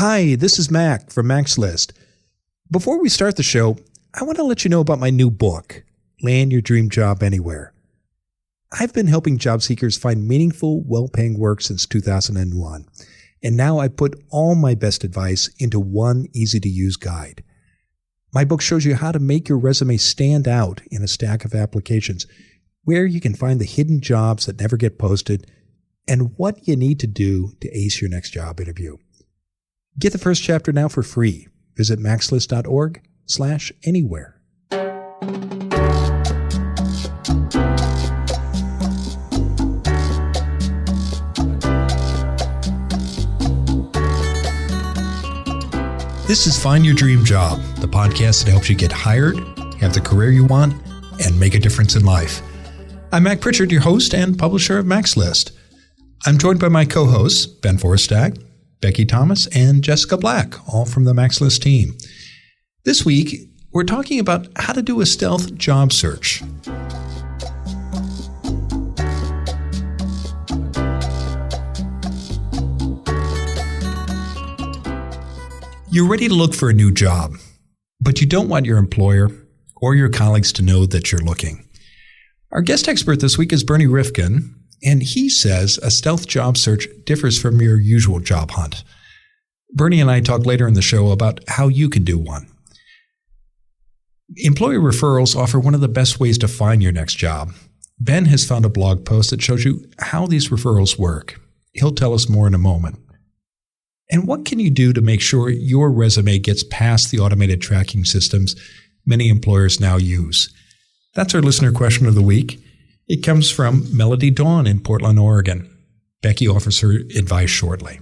Hi, this is Mac from Mac's List. Before we start the show, I want to let you know about my new book, Land Your Dream Job Anywhere. I've been helping job seekers find meaningful, well-paying work since 2001, and now I put all my best advice into one easy-to-use guide. My book shows you how to make your resume stand out in a stack of applications, where you can find the hidden jobs that never get posted, and what you need to do to ace your next job interview. Get the first chapter now for free. Visit maxlist.org/anywhere. This is Find Your Dream Job, the podcast that helps you get hired, have the career you want, and make a difference in life. I'm Mac Pritchard, your host and publisher of Mac's List. I'm joined by my co-hosts, Ben Forstag, Becky Thomas, and Jessica Black, all from the Mac's List team. This week, we're talking about how to do a stealth job search. You're ready to look for a new job, but you don't want your employer or your colleagues to know that you're looking. Our guest expert this week is Bernie Rifkin, and he says a stealth job search differs from your usual job hunt. Bernie and I talk later in the show about how you can do one. Employer referrals offer one of the best ways to find your next job. Ben has found a blog post that shows you how these referrals work. He'll tell us more in a moment. And what can you do to make sure your resume gets past the automated tracking systems many employers now use? That's our listener question of the week. It comes from Melody Dawn in Portland, Oregon. Becky offers her advice shortly.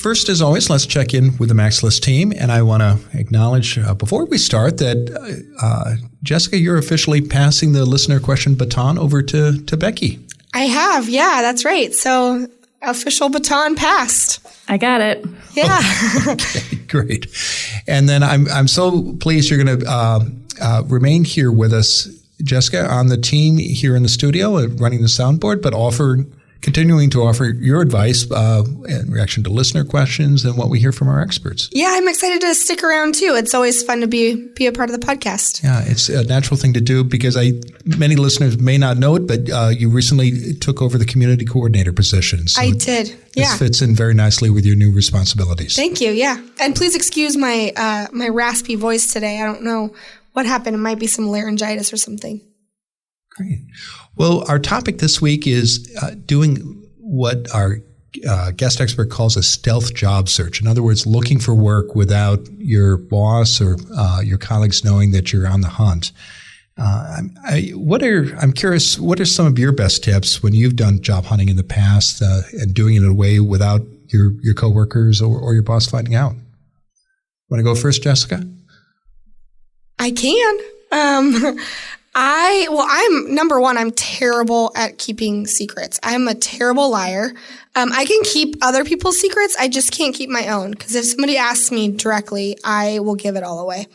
First, as always, let's check in with the Mac's List team. And I want to acknowledge before we start that, Jessica, you're officially passing the listener question baton over to Becky. I have. Yeah, that's right. So official baton passed. I got it. Yeah. Okay, great. And then I'm so pleased you're going to remain here with us, Jessica, on the team here in the studio, running the soundboard, but continuing to offer your advice in reaction to listener questions and what we hear from our experts. Yeah, I'm excited to stick around too. It's always fun to be a part of the podcast. Yeah, it's a natural thing to do because many listeners may not know it, but you recently took over the community coordinator position. So I did. Yeah. This fits in very nicely with your new responsibilities. Thank you. Yeah. And please excuse my my raspy voice today. I don't know what happened. It might be some laryngitis or something. Great. Well, our topic this week is doing what our guest expert calls a stealth job search. In other words, looking for work without your boss or your colleagues knowing that you're on the hunt. I'm curious, what are some of your best tips when you've done job hunting in the past and doing it in a way without your coworkers or your boss finding out? Want to go first, Jessica? I can. I'm terrible at keeping secrets. I'm a terrible liar. I can keep other people's secrets. I just can't keep my own. Because if somebody asks me directly, I will give it all away.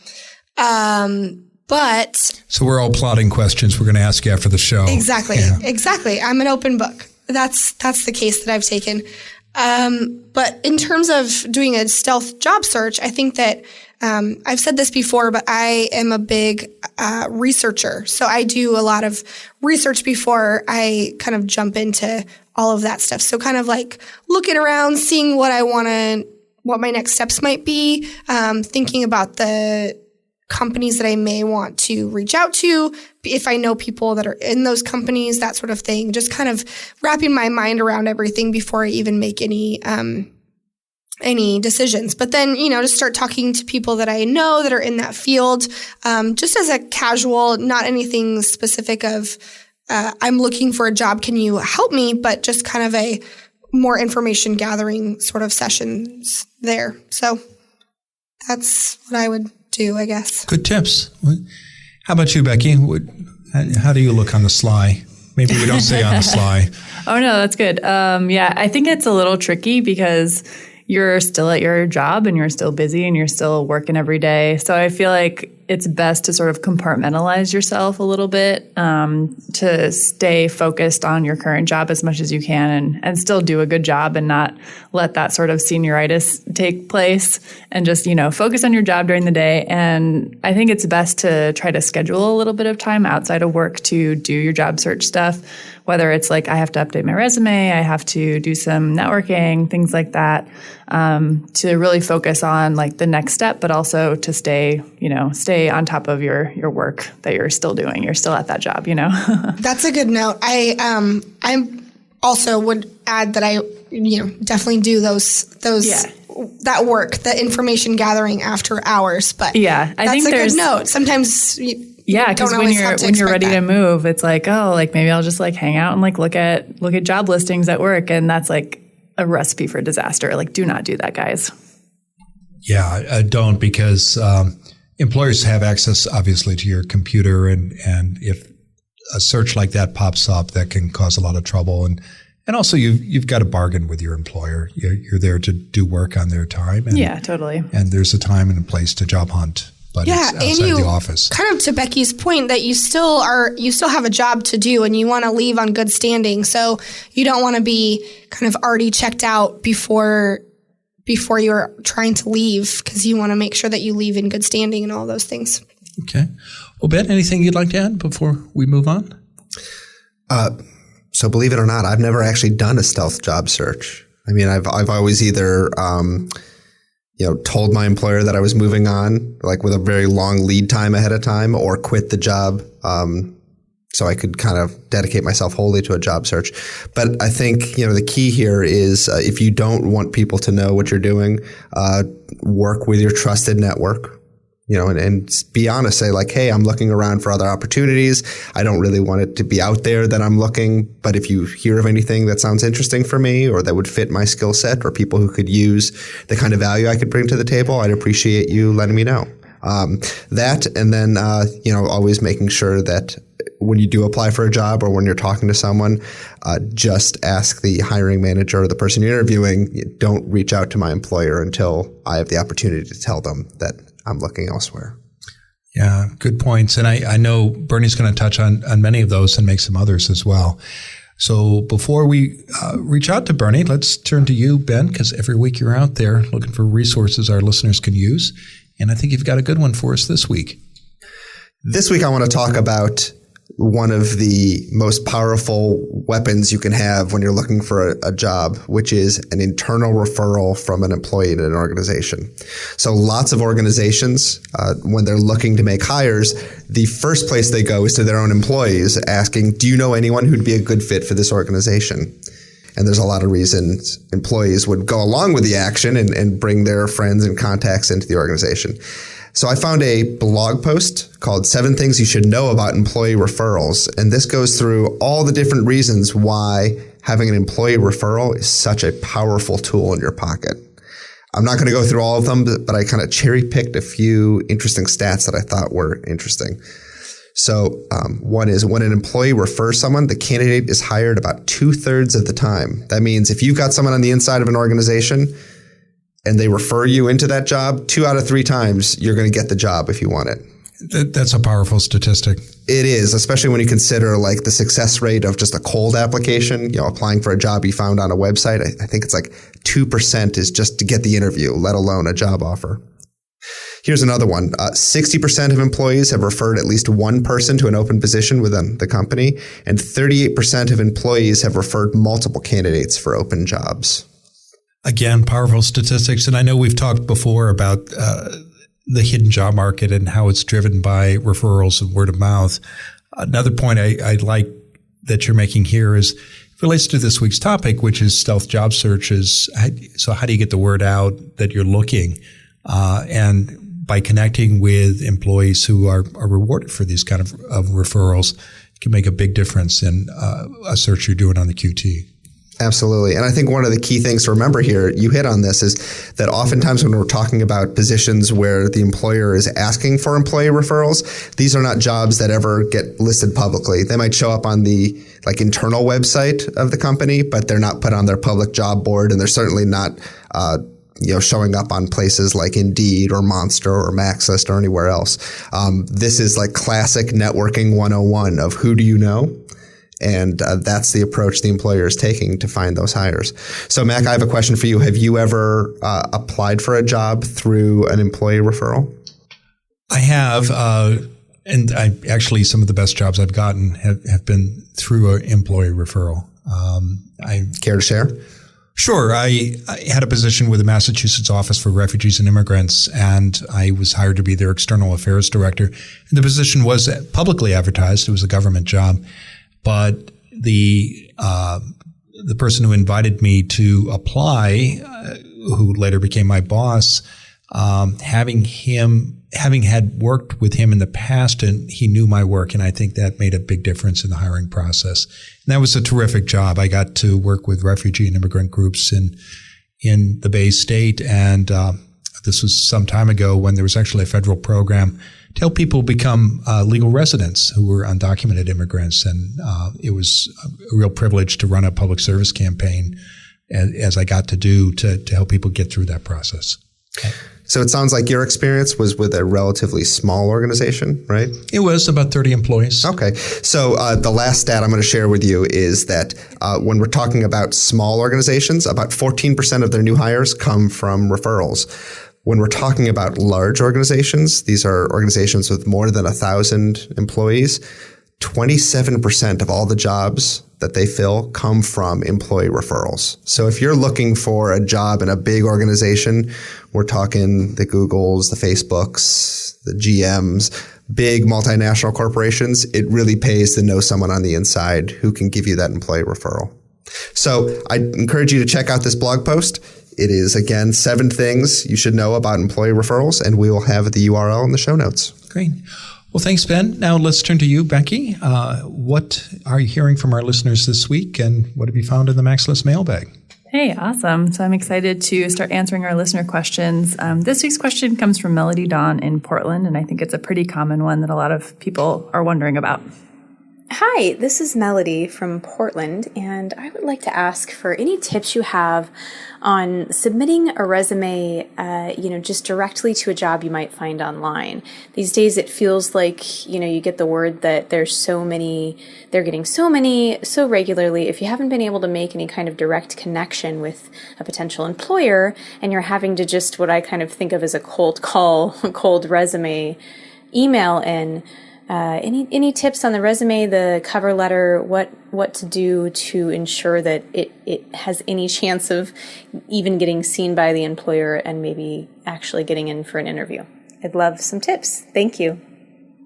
So we're all plotting questions we're going to ask you after the show. Exactly. Yeah. Exactly. I'm an open book. That's the case that I've taken. But in terms of doing a stealth job search, I think that I've said this before, but I am a big researcher. So I do a lot of research before I kind of jump into all of that stuff. So kind of like looking around, seeing what my next steps might be, thinking about the companies that I may want to reach out to, if I know people that are in those companies, that sort of thing. Just kind of wrapping my mind around everything before I even make any decisions. But then, just start talking to people that I know that are in that field, just as a casual, not anything specific of, I'm looking for a job. Can you help me? But just kind of a more information gathering sort of sessions there. So that's what I would do, I guess. Good tips. How about you, Becky? How do you look on the sly? Maybe we don't say on the sly. Oh, no, that's good. Yeah, I think it's a little tricky because you're still at your job and you're still busy and you're still working every day. So I feel like it's best to sort of compartmentalize yourself a little bit to stay focused on your current job as much as you can and still do a good job and not let that sort of senioritis take place and just, focus on your job during the day. And I think it's best to try to schedule a little bit of time outside of work to do your job search stuff, whether it's like I have to update my resume, I have to do some networking, things like that, to really focus on like the next step, but also to stay on top of your work that you're still doing. You're still at that job, That's a good note. I also would add that I, definitely do those that work, the information gathering after hours. But I think that's a good note. Sometimes because when you're ready to move, it's like, maybe I'll just like hang out and like look at job listings at work, and that's like a recipe for disaster. Like, do not do that, guys. Yeah, I don't, because employers have access, obviously, to your computer, and if a search like that pops up, that can cause a lot of trouble. And also, you've got to bargain with your employer. You're there to do work on their time. And, totally. And there's a time and a place to job hunt, but it's outside the office. Kind of to Becky's point that you still have a job to do, and you want to leave on good standing. So you don't want to be kind of already checked out before you're trying to leave, because you want to make sure that you leave in good standing and all those things. Okay. Well, Ben, anything you'd like to add before we move on? So believe it or not, I've never actually done a stealth job search. I mean, I've always either, told my employer that I was moving on, like with a very long lead time ahead of time, or quit the job, so I could kind of dedicate myself wholly to a job search. But I think, the key here is if you don't want people to know what you're doing, work with your trusted network. And be honest, say like, hey, I'm looking around for other opportunities. I don't really want it to be out there that I'm looking, but if you hear of anything that sounds interesting for me or that would fit my skill set, or people who could use the kind of value I could bring to the table, I'd appreciate you letting me know. That, and then, always making sure that when you do apply for a job or when you're talking to someone, just ask the hiring manager or the person you're interviewing. Don't reach out to my employer until I have the opportunity to tell them that I'm looking elsewhere. Yeah, good points. And I know Bernie's going to touch on many of those and make some others as well. So before we reach out to Bernie, let's turn to you, Ben, because every week you're out there looking for resources our listeners can use. And I think you've got a good one for us this week. This week I want to talk about one of the most powerful weapons you can have when you're looking for a job, which is an internal referral from an employee in an organization. So lots of organizations, when they're looking to make hires, the first place they go is to their own employees, asking, do you know anyone who'd be a good fit for this organization? And there's a lot of reasons employees would go along with the action and bring their friends and contacts into the organization. So I found a blog post called 7 Things You Should Know About Employee Referrals. And this goes through all the different reasons why having an employee referral is such a powerful tool in your pocket. I'm not going to go through all of them, but I kind of cherry picked a few interesting stats that I thought were interesting. So one is when an employee refers someone, the candidate is hired about 2/3 of the time. That means if you've got someone on the inside of an organization and they refer you into that job, 2 out of 3 times you're going to get the job if you want it. That's a powerful statistic. It is, especially when you consider like the success rate of just a cold application, applying for a job you found on a website. I think it's like 2% is just to get the interview, let alone a job offer. Here's another one. 60% of employees have referred at least one person to an open position within the company, and 38% of employees have referred multiple candidates for open jobs. Again, powerful statistics. And I know we've talked before about the hidden job market and how it's driven by referrals and word of mouth. Another point I like that you're making here is relates to this week's topic, which is stealth job searches. So how do you get the word out that you're looking? And by connecting with employees who are rewarded for these kind of referrals, it can make a big difference in a search you're doing on the QT. Absolutely. And I think one of the key things to remember here, you hit on this, is that oftentimes when we're talking about positions where the employer is asking for employee referrals, these are not jobs that ever get listed publicly. They might show up on the internal website of the company, but they're not put on their public job board, and they're certainly not showing up on places like Indeed or Monster or MaxList or anywhere else. This is like classic networking 101 of who do you know? And that's the approach the employer is taking to find those hires. So, Mac, I have a question for you. Have you ever applied for a job through an employee referral? I have, and actually some of the best jobs I've gotten have been through an employee referral. Care to share? Sure. I had a position with the Massachusetts Office for Refugees and Immigrants, and I was hired to be their external affairs director. And the position was publicly advertised. It was a government job. But the person who invited me to apply, who later became my boss, having had worked with him in the past, and he knew my work, and I think that made a big difference in the hiring process. And that was a terrific job. I got to work with refugee and immigrant groups in the Bay State, and this was some time ago when there was actually a federal program to help people become legal residents who were undocumented immigrants. And it was a real privilege to run a public service campaign, as I got to do, to help people get through that process. So it sounds like your experience was with a relatively small organization, right? It was about 30 employees. Okay. So the last stat I'm going to share with you is that when we're talking about small organizations, about 14% of their new hires come from referrals. When we're talking about large organizations, these are organizations with more than 1,000 employees, 27% of all the jobs that they fill come from employee referrals. So if you're looking for a job in a big organization, we're talking the Googles, the Facebooks, the GMs, big multinational corporations, it really pays to know someone on the inside who can give you that employee referral. So I encourage you to check out this blog post. It is, again, 7 things you should know about employee referrals, and we will have the URL in the show notes. Great. Well, thanks, Ben. Now let's turn to you, Becky. What are you hearing from our listeners this week, and what have you found in the MaxList mailbag? Hey, awesome. So I'm excited to start answering our listener questions. This week's question comes from Melody Dawn in Portland, and I think it's a pretty common one that a lot of people are wondering about. Hi, this is Melody from Portland, and I would like to ask for any tips you have on submitting a resume, just directly to a job you might find online. These days it feels like, you get the word that they're getting so many so regularly. If you haven't been able to make any kind of direct connection with a potential employer, and you're having to just what I kind of think of as a cold call, cold resume email in, any tips on the resume, the cover letter, what to do to ensure that it has any chance of even getting seen by the employer and maybe actually getting in for an interview? I'd love some tips. Thank you.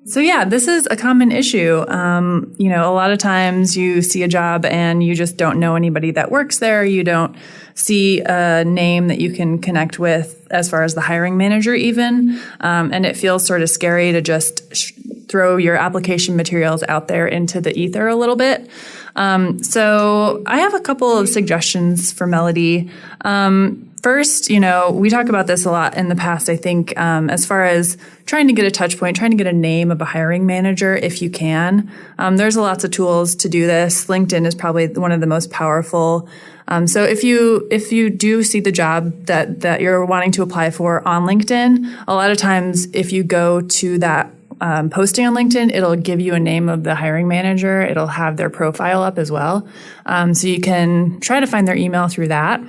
So yeah, this is a common issue. A lot of times you see a job and you just don't know anybody that works there. You don't see a name that you can connect with as far as the hiring manager even. And it feels sort of scary to just throw your application materials out there into the ether a little bit. So I have a couple of suggestions for Melody. First, we talk about this a lot in the past, I think, as far as trying to get a touch point, trying to get a name of a hiring manager if you can. There's lots of tools to do this. LinkedIn is probably one of the most powerful. So if you do see the job that you're wanting to apply for on LinkedIn, a lot of times if you go to that posting on LinkedIn, it'll give you a name of the hiring manager. It'll have their profile up as well. So you can try to find their email through that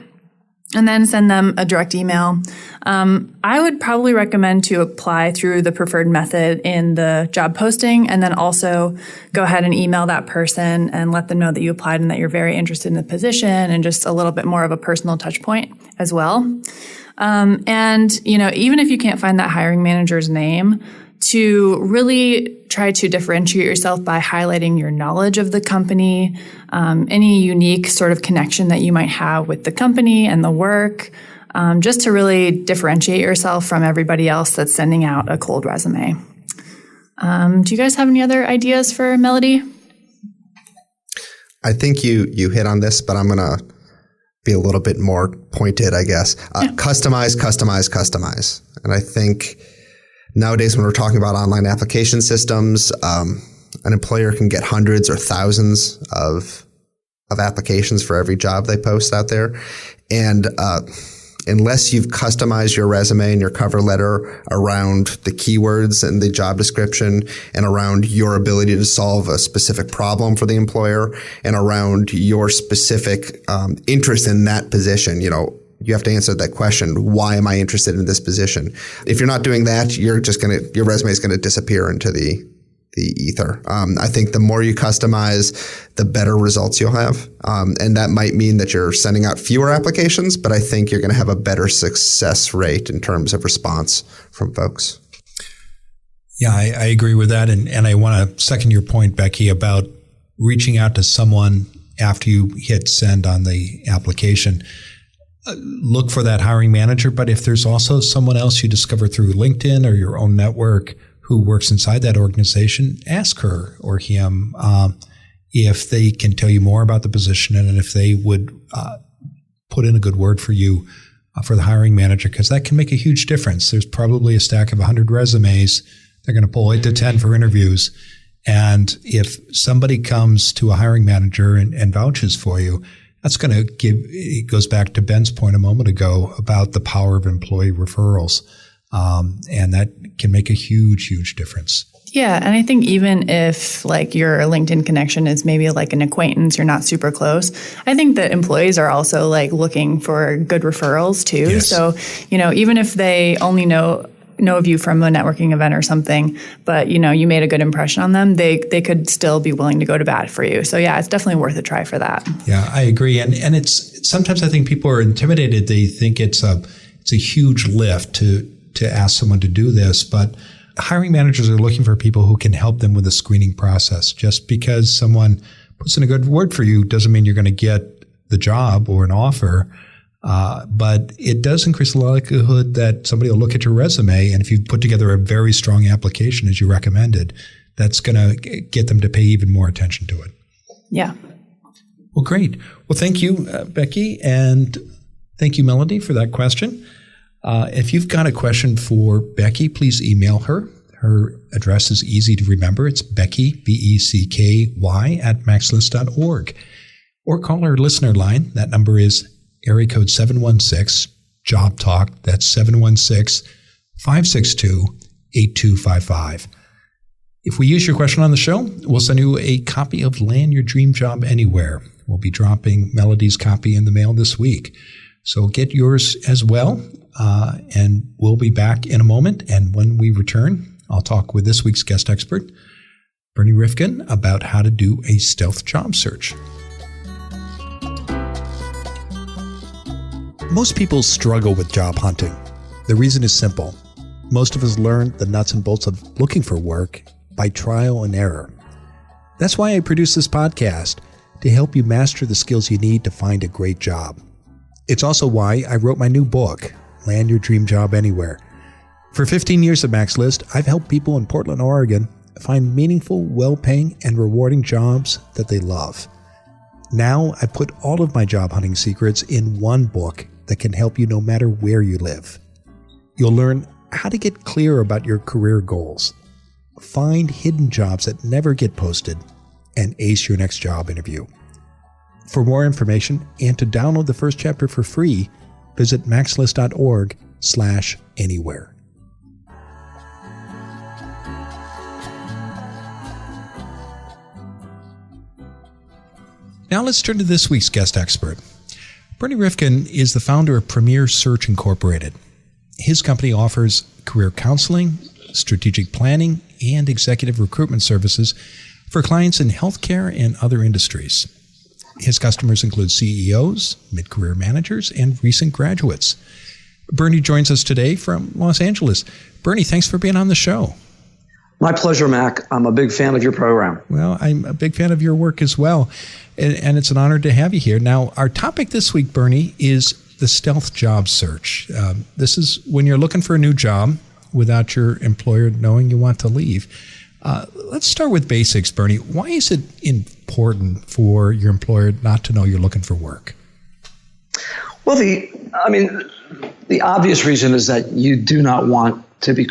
and then send them a direct email. I would probably recommend to apply through the preferred method in the job posting, and then also go ahead and email that person and let them know that you applied and that you're very interested in the position, and just a little bit more of a personal touch point as well. And even if you can't find that hiring manager's name, to really try to differentiate yourself by highlighting your knowledge of the company, any unique sort of connection that you might have with the company and the work, just to really differentiate yourself from everybody else that's sending out a cold resume. Do you guys have any other ideas for Melody? I think you hit on this, but I'm going to be a little bit more pointed, I guess. Customize. And I think nowadays, when we're talking about online application systems, an employer can get hundreds or thousands of applications for every job they post out there. And unless you've customized your resume and your cover letter around the keywords and the job description and around your ability to solve a specific problem for the employer and around your specific interest in that position, you have to answer that question. Why am I interested in this position? If you're not doing that, your resume is going to disappear into the ether. I think the more you customize, the better results you'll have. And that might mean that you're sending out fewer applications, but I think you're going to have a better success rate in terms of response from folks. Yeah, I agree with that. And I want to second your point, Becky, about reaching out to someone after you hit send on the application. Look for that hiring manager, but if there's also someone else you discover through LinkedIn or your own network who works inside that organization, ask her or him if they can tell you more about the position and if they would put in a good word for you for the hiring manager, because that can make a huge difference. There's probably a stack of 100 resumes. They're going to pull 8 to 10 for interviews. And if somebody comes to a hiring manager and vouches for you, that's going to it goes back to Ben's point a moment ago about the power of employee referrals. And that can make a huge, huge difference. Yeah. And I think even if your LinkedIn connection is maybe an acquaintance, you're not super close, I think that employees are also looking for good referrals too. Yes. So, even if they only know of you from a networking event or something, but you made a good impression on them, they could still be willing to go to bat for you. So yeah, it's definitely worth a try for that. Yeah, I agree. And it's sometimes I think people are intimidated. They think it's a huge lift to ask someone to do this, but hiring managers are looking for people who can help them with the screening process. Just because someone puts in a good word for you doesn't mean you're going to get the job or an offer. But it does increase the likelihood that somebody will look at your resume, and if you put together a very strong application as you recommended, that's going to get them to pay even more attention to it. Yeah. Well, great. Well, thank you, Becky, and thank you, Melody, for that question. If you've got a question for Becky, please email her. Her address is easy to remember. It's Becky, BECKY, @maxlist.org. Or call our listener line. That number is area code 716-JOB-TALK. That's 716-562-8255. If we use your question on the show, we'll send you a copy of Land Your Dream Job Anywhere. We'll be dropping Melody's copy in the mail this week. So get yours as well. And we'll be back in a moment. And when we return, I'll talk with this week's guest expert, Bernie Rifkin, about how to do a stealth job search. Most people struggle with job hunting. The reason is simple. Most of us learn the nuts and bolts of looking for work by trial and error. That's why I produce this podcast, to help you master the skills you need to find a great job. It's also why I wrote my new book, Land Your Dream Job Anywhere. For 15 years at MaxList, I've helped people in Portland, Oregon find meaningful, well-paying, and rewarding jobs that they love. Now I put all of my job hunting secrets in one book that can help you no matter where you live. You'll learn how to get clear about your career goals, find hidden jobs that never get posted, and ace your next job interview. For more information and to download the first chapter for free, visit maxlist.org/anywhere. Now let's turn to this week's guest expert. Bernie Rifkin is the founder of Premier Search Incorporated. His company offers career counseling, strategic planning, and executive recruitment services for clients in healthcare and other industries. His customers include CEOs, mid-career managers, and recent graduates. Bernie joins us today from Los Angeles. Bernie, thanks for being on the show. My pleasure, Mac. I'm a big fan of your program. Well, I'm a big fan of your work as well, and it's an honor to have you here. Now, our topic this week, Bernie, is the stealth job search. This is when you're looking for a new job without your employer knowing you want to leave. Let's start with basics, Bernie. Why is it important for your employer not to know you're looking for work? Well, the obvious reason is that you do not want to be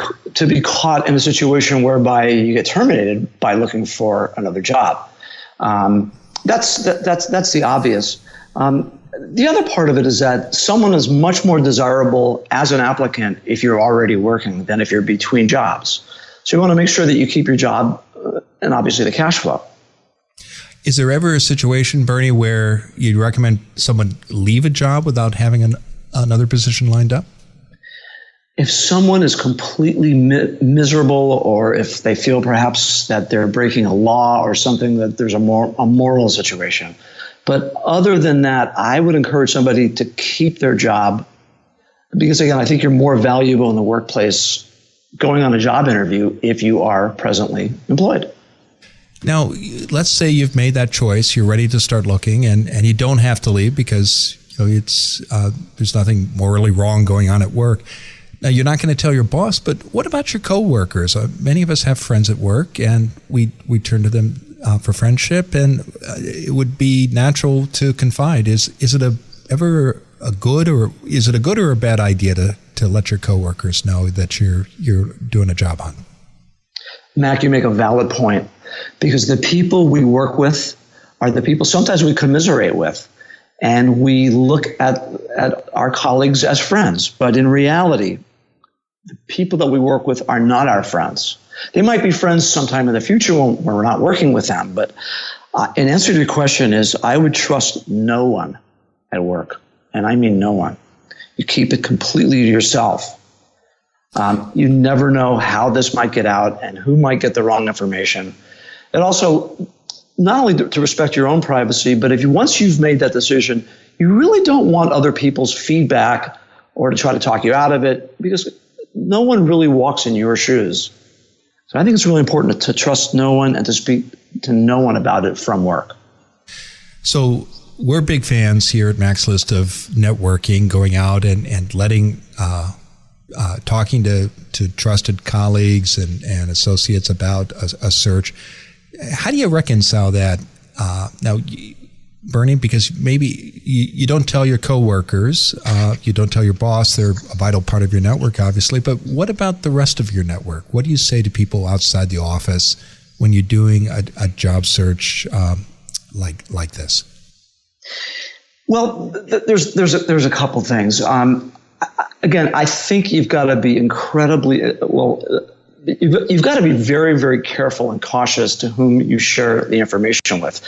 caught in a situation whereby you get terminated by looking for another job. That's the obvious. the other part of it is that someone is much more desirable as an applicant if you're already working than if you're between jobs. So you want to make sure that you keep your job and obviously the cash flow. Is there ever a situation, Bernie, where you'd recommend someone leave a job without having another position lined up? If someone is completely miserable, or if they feel perhaps that they're breaking a law or something, that there's a moral situation. But other than that, I would encourage somebody to keep their job because, again, I think you're more valuable in the workplace going on a job interview if you are presently employed. Now, let's say you've made that choice, you're ready to start looking, and you don't have to leave because it's there's nothing morally wrong going on at work. Now, you're not going to tell your boss, but what about your coworkers? Many of us have friends at work, and we turn to them for friendship, and it would be natural to confide. Is it ever a good or a bad idea to let your coworkers know that you're doing a job hunt? Mac, you make a valid point, because the people we work with are the people sometimes we commiserate with, and we look at our colleagues as friends. But in reality, the people that we work with are not our friends. They might be friends sometime in the future when we're not working with them. But in answer to your question is, I would trust no one at work. And I mean no one. You keep it completely to yourself. You never know how this might get out and who might get the wrong information. And also, not only to respect your own privacy, but once you've made that decision, you really don't want other people's feedback or to try to talk you out of it, because no one really walks in your shoes. So I think it's really important to trust no one and to speak to no one about it from work. So we're big fans here at Max List of networking, going out and letting, talking to trusted colleagues and associates about a search. How do you reconcile that? Now, Bernie, because maybe you don't tell your coworkers, you don't tell your boss, they're a vital part of your network, obviously, but what about the rest of your network? What do you say to people outside the office when you're doing a job search like this? Well, there's a couple things. Again, I think you've got to be incredibly You've got to be very, very careful and cautious to whom you share the information with.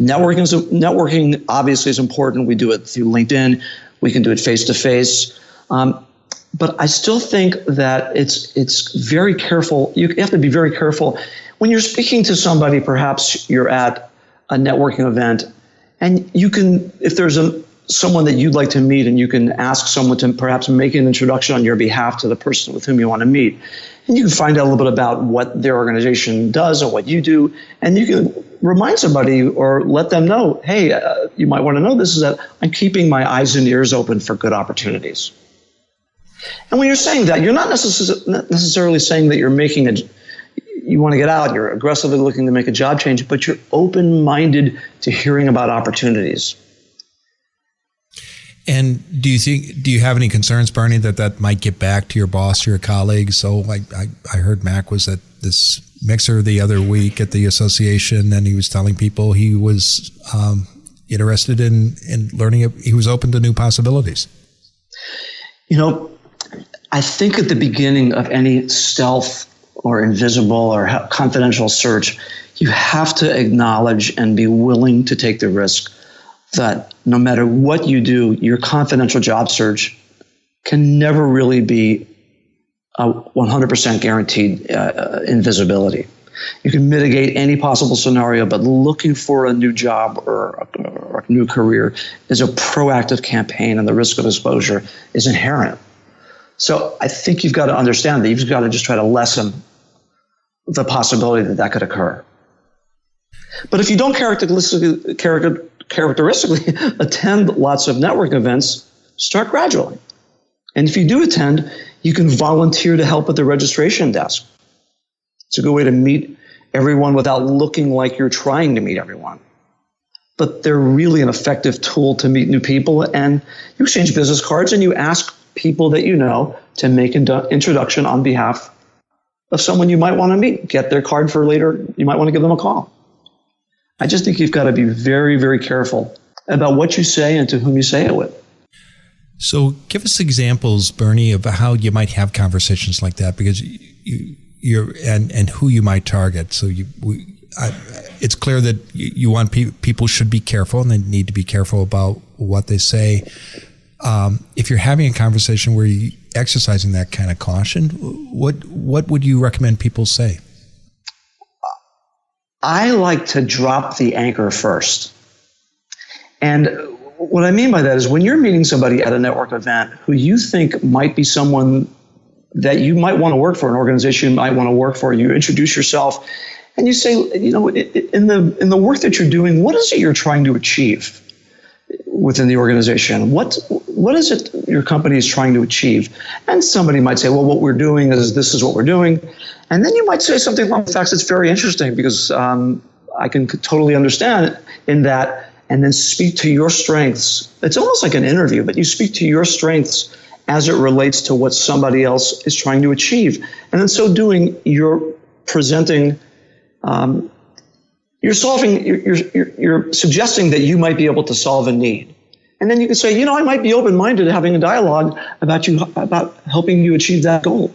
Networking obviously is important. We do it through LinkedIn. We can do it face to face. But I still think that it's very careful. You have to be very careful when you're speaking to somebody. Perhaps you're at a networking event, and you can, if there's someone that you'd like to meet, and you can ask someone to perhaps make an introduction on your behalf to the person with whom you want to meet. And you can find out a little bit about what their organization does and what you do. And you can remind somebody or let them know, hey, you might want to know this, is that I'm keeping my eyes and ears open for good opportunities. And when you're saying that, you're not necessarily saying that you're you want to get out, you're aggressively looking to make a job change, but you're open-minded to hearing about opportunities. And do you have any concerns, Bernie, that might get back to your boss or your colleagues? So I heard Mac was at this mixer the other week at the association, and he was telling people he was interested in learning. He was open to new possibilities. I think at the beginning of any stealth or invisible or confidential search, you have to acknowledge and be willing to take the risk that no matter what you do, your confidential job search can never really be a 100% guaranteed invisibility. You can mitigate any possible scenario, but looking for a new job or a new career is a proactive campaign, and the risk of exposure is inherent. So I think you've got to understand that you've got to just try to lessen the possibility that could occur. But if you don't characteristically attend lots of networking events, start gradually. And if you do attend, you can volunteer to help at the registration desk. It's a good way to meet everyone without looking like you're trying to meet everyone. But they're really an effective tool to meet new people, and you exchange business cards and you ask people that you know to make an introduction on behalf of someone you might want to meet. Get their card for later. You might want to give them a call. I just think you've got to be very, very careful about what you say and to whom you say it with. So give us examples, Bernie, of how you might have conversations like that, because you're and who you might target. So it's clear that you want people should be careful, and they need to be careful about what they say. If you're having a conversation where you're exercising that kind of caution, what would you recommend people say? I like to drop the anchor first. And what I mean by that is when you're meeting somebody at a network event who you think might be someone that you might want to work for, an organization you might want to work for, you introduce yourself and you say, in the work that you're doing, what is it you're trying to achieve within the organization? What is it your company is trying to achieve? And somebody might say, well, what we're doing is this is what we're doing. And then you might say something along the facts that's very interesting, because I can totally understand in that, and then speak to your strengths. It's almost like an interview, but you speak to your strengths as it relates to what somebody else is trying to achieve. And in so doing, you're presenting, you're suggesting that you might be able to solve a need. And then you can say, I might be open-minded to having a dialogue about helping you achieve that goal.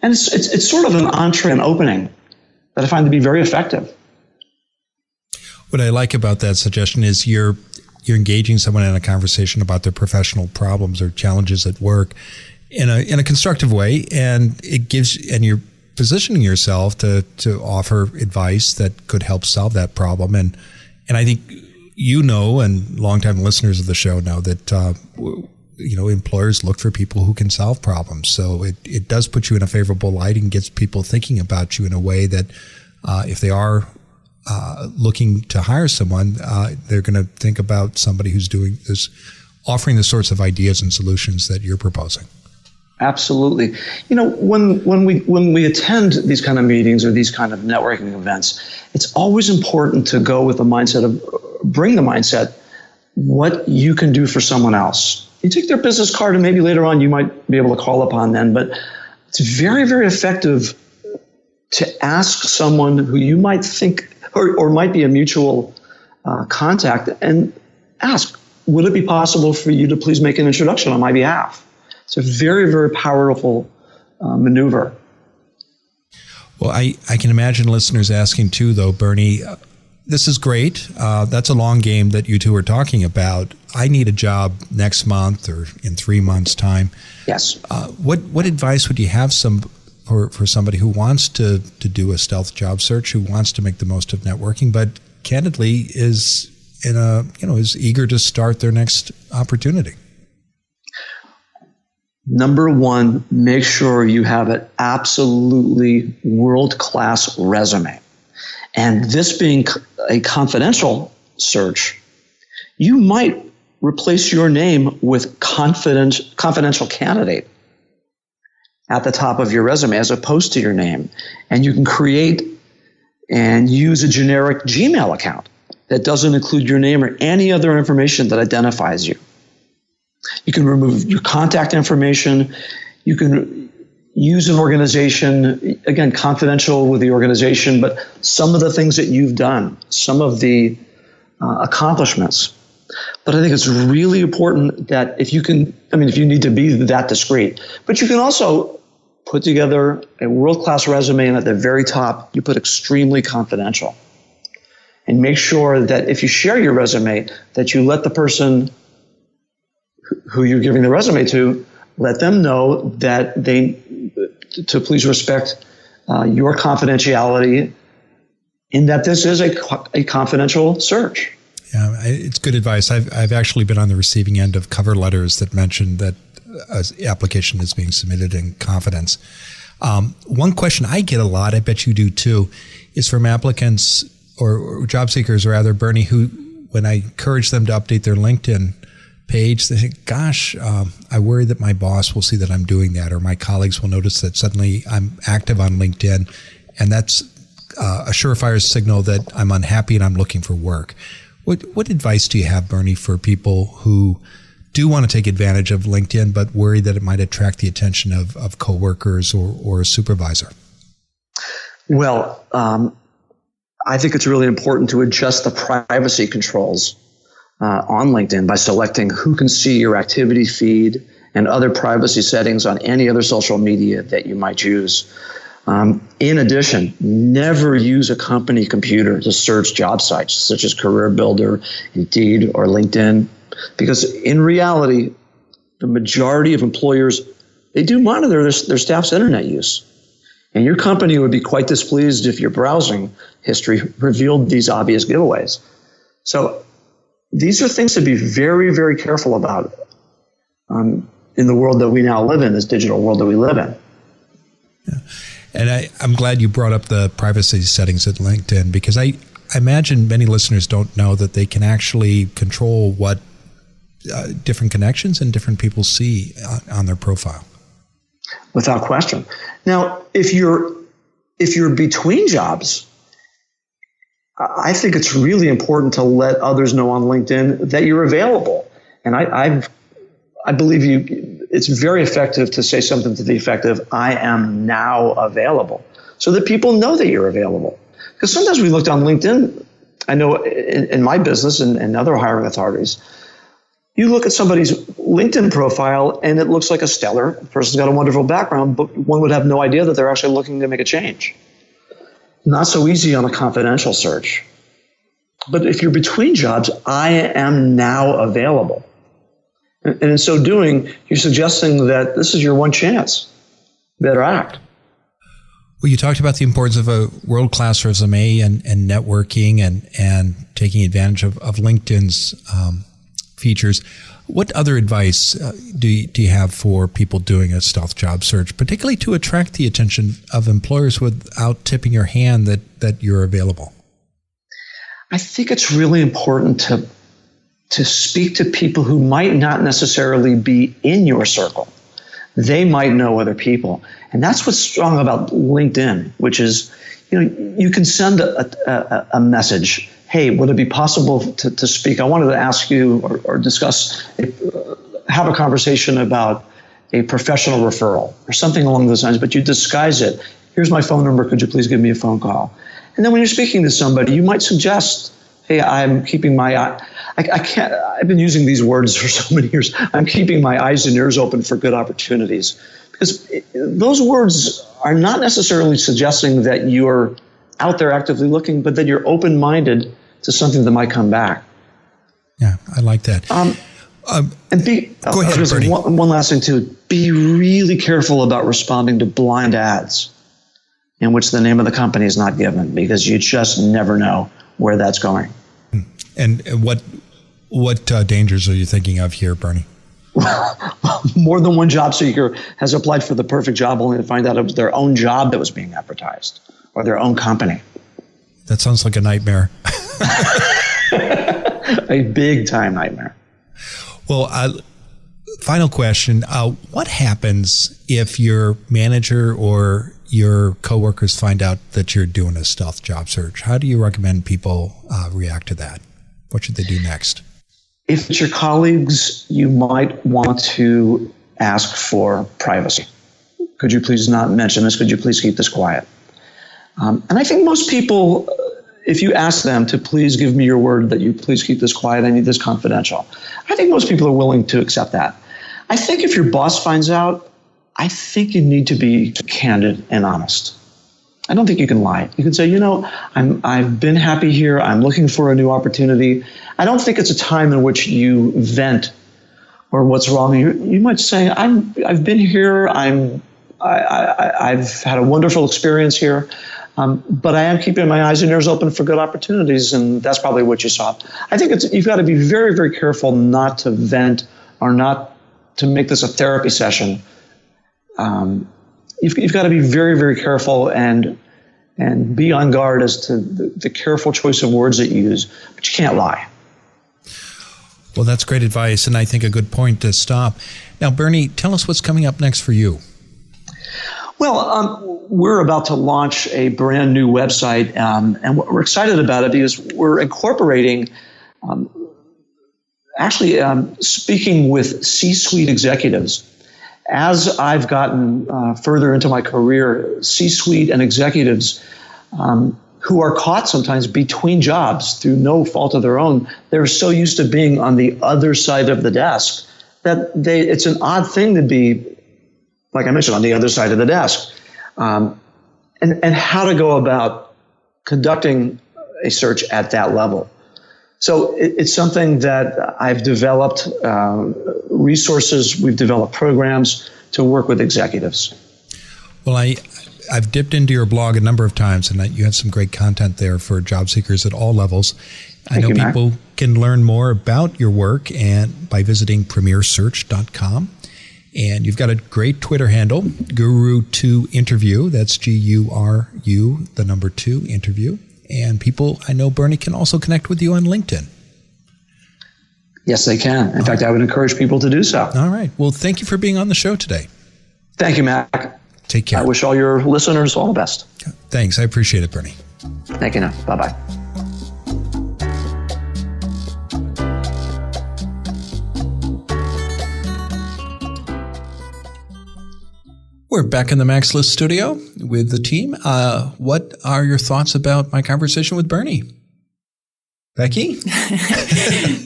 And it's sort of an entree and opening that I find to be very effective. What I like about that suggestion is you're engaging someone in a conversation about their professional problems or challenges at work in a constructive way, and you're positioning yourself to offer advice that could help solve that problem. And I think and longtime listeners of the show know that employers look for people who can solve problems. So it does put you in a favorable light and gets people thinking about you in a way that if they are looking to hire someone, they're going to think about somebody who's doing this, offering the sorts of ideas and solutions that you're proposing. Absolutely. When we attend these kind of meetings or these kind of networking events, it's always important to go with bring the mindset, what you can do for someone else. You take their business card and maybe later on you might be able to call upon them, but it's very, very effective to ask someone who you might think or might be a mutual contact and ask, would it be possible for you to please make an introduction on my behalf? It's a very, very powerful maneuver. Well, I can imagine listeners asking too, though, Bernie, this is great. That's a long game that you two are talking about. I need a job next month or in 3 months' time. Yes. What advice would you have for somebody who wants to do a stealth job search, who wants to make the most of networking, but candidly is is eager to start their next opportunity? Number one, make sure you have an absolutely world-class resume. And this being a confidential search, you might replace your name with confidential candidate at the top of your resume as opposed to your name. And you can create and use a generic Gmail account that doesn't include your name or any other information that identifies you. You can remove your contact information. You can use an organization, again, confidential with the organization, but some of the things that you've done, some of the accomplishments. But I think it's really important that if you need to be that discreet, but you can also put together a world-class resume, and at the very top, you put extremely confidential. And make sure that if you share your resume, that you let the person who you're giving the resume to, let them know that to please respect your confidentiality, in that this is a confidential search. Yeah, it's good advice. I've actually been on the receiving end of cover letters that mention that an application is being submitted in confidence. One question I get a lot, I bet you do too, is from applicants or job seekers rather, Bernie, who, when I encourage them to update their LinkedIn page, they think, gosh, I worry that my boss will see that I'm doing that, or my colleagues will notice that suddenly I'm active on LinkedIn, and that's a surefire signal that I'm unhappy and I'm looking for work. What advice do you have, Bernie, for people who do want to take advantage of LinkedIn but worry that it might attract the attention of coworkers or a supervisor? Well, I think it's really important to adjust the privacy controls on LinkedIn by selecting who can see your activity feed and other privacy settings on any other social media that you might use. In addition, never use a company computer to search job sites such as Career Builder, Indeed, or LinkedIn, because in reality, the majority of employers, they do monitor their staff's internet use. And your company would be quite displeased if your browsing history revealed these obvious giveaways. So these are things to be very, very careful about in the world that we now live in, this digital world that we live in. Yeah. And I'm glad you brought up the privacy settings at LinkedIn, because I imagine many listeners don't know that they can actually control what different connections and different people see on their profile. Without question. Now, if you're between jobs, I think it's really important to let others know on LinkedIn that you're available. And I believe it's very effective to say something to the effect of, I am now available, so that people know that you're available. Because sometimes we look on LinkedIn, I know in my business and other hiring authorities, you look at somebody's LinkedIn profile and it looks like a stellar person's got a wonderful background, but one would have no idea that they're actually looking to make a change. Not so easy on a confidential search. But if you're between jobs, I am now available. And in so doing, you're suggesting that this is your one chance. Better act. Well, you talked about the importance of a world-class resume and networking and taking advantage of LinkedIn's features. What other advice do you have for people doing a stealth job search, particularly to attract the attention of employers without tipping your hand that you're available? I think it's really important to speak to people who might not necessarily be in your circle. They might know other people. And that's what's strong about LinkedIn, which is, you can send a message. Hey, would it be possible to speak? I wanted to ask you or discuss, have a conversation about a professional referral or something along those lines, but you disguise it. Here's my phone number. Could you please give me a phone call? And then when you're speaking to somebody, you might suggest, hey, I'm keeping my I've been using these words for so many years. I'm keeping my eyes and ears open for good opportunities. Because those words are not necessarily suggesting that you're out there actively looking, but that you're open-minded to something that might come back. Yeah, I like that. And go ahead, Bernie. One last thing too. Be really careful about responding to blind ads in which the name of the company is not given, because you just never know where that's going. And what dangers are you thinking of here, Bernie? More than one job seeker has applied for the perfect job only to find out it was their own job that was being advertised, or their own company. That sounds like a nightmare. A big time nightmare. Well, final question. What happens if your manager or your coworkers find out that you're doing a stealth job search? How do you recommend people react to that? What should they do next? If it's your colleagues, you might want to ask for privacy. Could you please not mention this? Could you please keep this quiet? And I think most people, if you ask them to please give me your word that you please keep this quiet, I need this confidential, I think most people are willing to accept that. I think if your boss finds out, I think you need to be candid and honest. I don't think you can lie. You can say, I've been happy here. I'm looking for a new opportunity. I don't think it's a time in which you vent or what's wrong. You might say, I've been here. I've had a wonderful experience here. But I am keeping my eyes and ears open for good opportunities, and that's probably what you saw. I think you've got to be very, very careful not to vent or not to make this a therapy session. You've got to be very, very careful and be on guard as to the careful choice of words that you use, but you can't lie. Well, that's great advice, and I think a good point to stop. Now, Bernie, tell us what's coming up next for you. Well, we're about to launch a brand new website, and we're excited about it because we're incorporating, speaking with C-suite executives. As I've gotten further into my career, C-suite and executives who are caught sometimes between jobs through no fault of their own. They're so used to being on the other side of the desk that it's an odd thing to be, like I mentioned, on the other side of the desk. And how to go about conducting a search at that level. So it's something that I've developed resources, we've developed programs to work with executives. Well, I've dipped into your blog a number of times, and you have some great content there for job seekers at all levels. I know people can learn more about your work and by visiting premiersearch.com. And you've got a great Twitter handle, Guru2Interview. That's GURU, the number 2 interview. And people, I know, Bernie, can also connect with you on LinkedIn. Yes, they can. In fact, I would encourage people to do so. All right. Well, thank you for being on the show today. Thank you, Mac. Take care. I wish all your listeners all the best. Thanks. I appreciate it, Bernie. Thank you. Now. Bye-bye. We're back in the Max List studio with the team. What are your thoughts about my conversation with Bernie? Becky?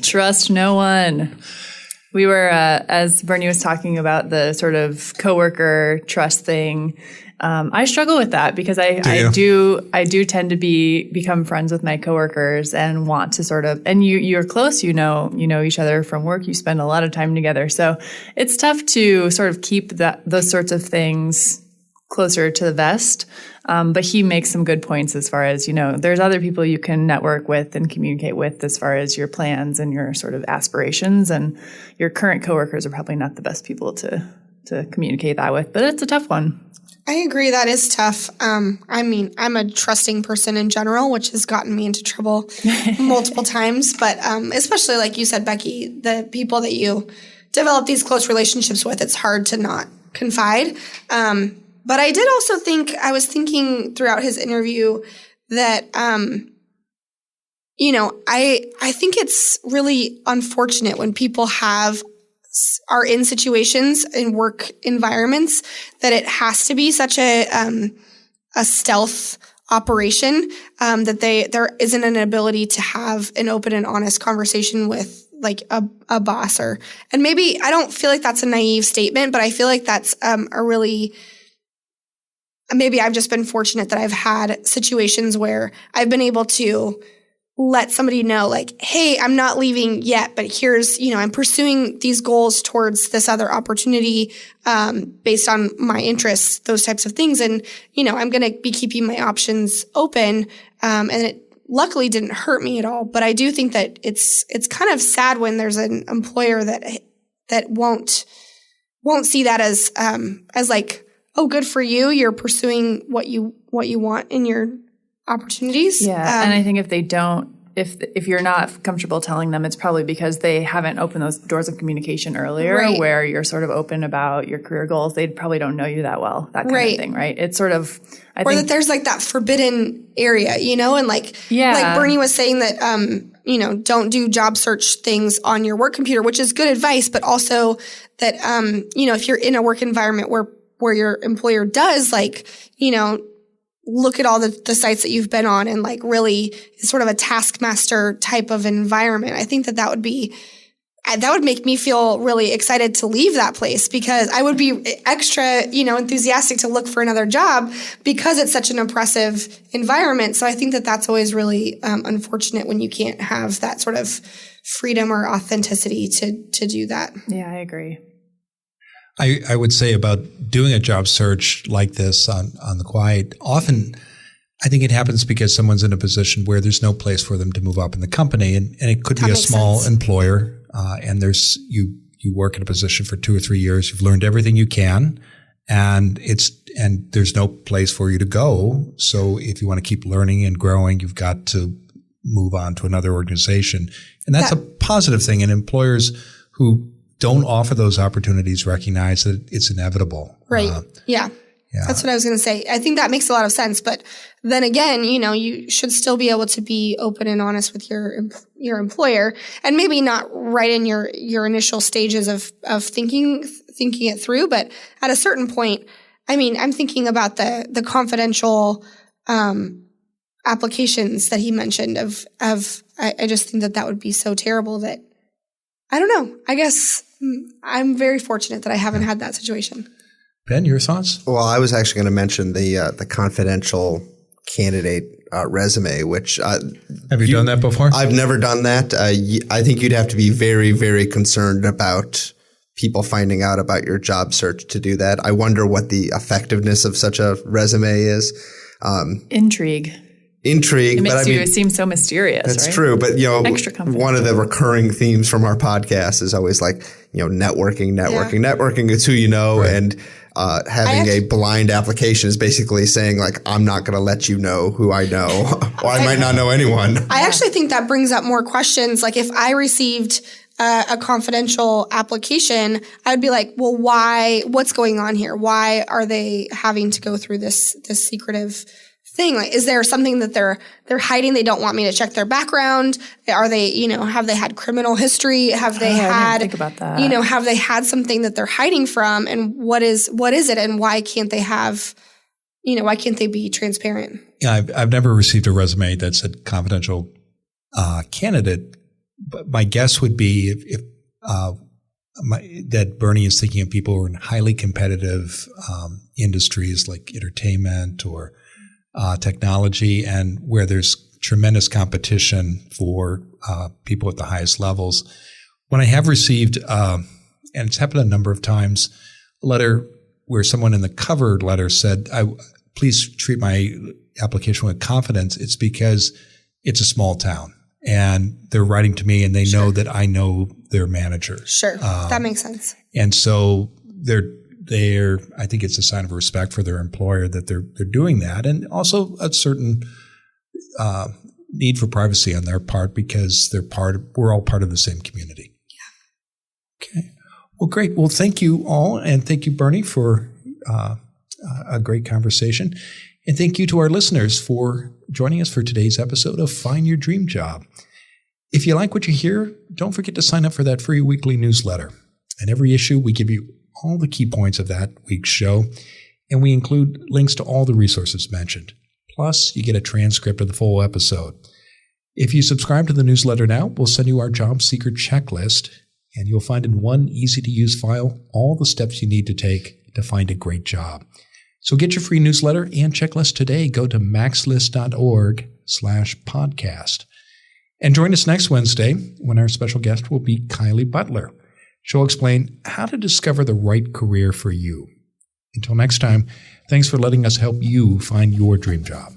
Trust no one. We were, as Bernie was talking about the sort of coworker trust thing, I struggle with that because I do tend to become friends with my coworkers and want to sort of, and you're close, you know each other from work, you spend a lot of time together. So it's tough to sort of keep those sorts of things closer to the vest. But he makes some good points as far as, there's other people you can network with and communicate with as far as your plans and your sort of aspirations, and your current coworkers are probably not the best people to communicate that with, but it's a tough one. I agree. That is tough. I'm a trusting person in general, which has gotten me into trouble multiple times. But especially like you said, Becky, the people that you develop these close relationships with, it's hard to not confide. But I did also think, I was thinking throughout his interview that, I think it's really unfortunate when people are in situations in work environments that it has to be such a stealth operation, that there isn't an ability to have an open and honest conversation with like a boss and maybe I don't feel like that's a naive statement, but I feel like that's maybe I've just been fortunate that I've had situations where I've been able to let somebody know like, hey, I'm not leaving yet, but here's, I'm pursuing these goals towards this other opportunity, based on my interests, those types of things. And, I'm going to be keeping my options open. And it luckily didn't hurt me at all. But I do think that it's kind of sad when there's an employer that won't see that as like, oh, good for you. You're pursuing what you want in your opportunities. Yeah. And I think if they don't, if you're not comfortable telling them, it's probably because they haven't opened those doors of communication earlier, right, where you're sort of open about your career goals. They probably don't know you that well, that kind of thing, right? It's sort of, I think, that there's like that forbidden area, and like Bernie was saying that, don't do job search things on your work computer, which is good advice, but also that, if you're in a work environment where your employer does look at all the sites that you've been on and like really sort of a taskmaster type of environment. I think that would make me feel really excited to leave that place because I would be extra, enthusiastic to look for another job because it's such an oppressive environment. So I think that that's always really unfortunate when you can't have that sort of freedom or authenticity to do that. Yeah, I agree. I would say about doing a job search like this on the quiet, often I think it happens because someone's in a position where there's no place for them to move up in the company. And it could be a small employer, and you work in a position for 2 or 3 years. You've learned everything you can, and there's no place for you to go. So if you want to keep learning and growing, you've got to move on to another organization. And that's a positive thing. And employers who don't offer those opportunities recognize that it's inevitable. Right. Yeah. That's what I was going to say. I think that makes a lot of sense. But then again, you should still be able to be open and honest with your employer, and maybe not right in your initial stages of thinking it through. But at a certain point, I'm thinking about the confidential applications that he mentioned I just think that would be so terrible that, I don't know. I guess I'm very fortunate that I haven't had that situation. Ben, your thoughts? Well, I was actually going to mention the confidential candidate resume, which have you done that before? I've never done that. I think you'd have to be very, very concerned about people finding out about your job search to do that. I wonder what the effectiveness of such a resume is. Intrigue. It makes you seem so mysterious. That's right? true. But, Extra one of the recurring themes from our podcast is always like, networking. It's who you know. Right. And having a blind application is basically saying like, I'm not going to let you know who I know, or I might not know anyone. I actually think that brings up more questions. Like if I received a confidential application, I would be like, well, why? What's going on here? Why are they having to go through this secretive thing? Like, is there something that they're hiding? They don't want me to check their background. Are they, have they had criminal history? Have they I didn't think about that. Have they had something that they're hiding from? And what is it? And why can't they have, why can't they be transparent? Yeah, I've never received a resume that said confidential candidate. But my guess would be that Bernie is thinking of people who are in highly competitive industries like entertainment or technology, and where there's tremendous competition for people at the highest levels. When I have received, and it's happened a number of times, a letter where someone in the cover letter said, please treat my application with confidence, it's because it's a small town. And they're writing to me and they know that I know their manager. Sure. That makes sense. And so I think it's a sign of respect for their employer that they're doing that. And also a certain need for privacy on their part, because we're all part of the same community. Yeah. Okay. Well, great. Well, thank you all. And thank you, Bernie, for a great conversation. And thank you to our listeners for joining us for today's episode of Find Your Dream Job. If you like what you hear, don't forget to sign up for that free weekly newsletter. In every issue, we give you all the key points of that week's show, and we include links to all the resources mentioned. Plus, you get a transcript of the full episode. If you subscribe to the newsletter now, we'll send you our job seeker checklist, and you'll find in one easy-to-use file all the steps you need to take to find a great job. So get your free newsletter and checklist today. Go to maxlist.org/podcast. And join us next Wednesday when our special guest will be Kylie Butler. She'll explain how to discover the right career for you. Until next time, thanks for letting us help you find your dream job.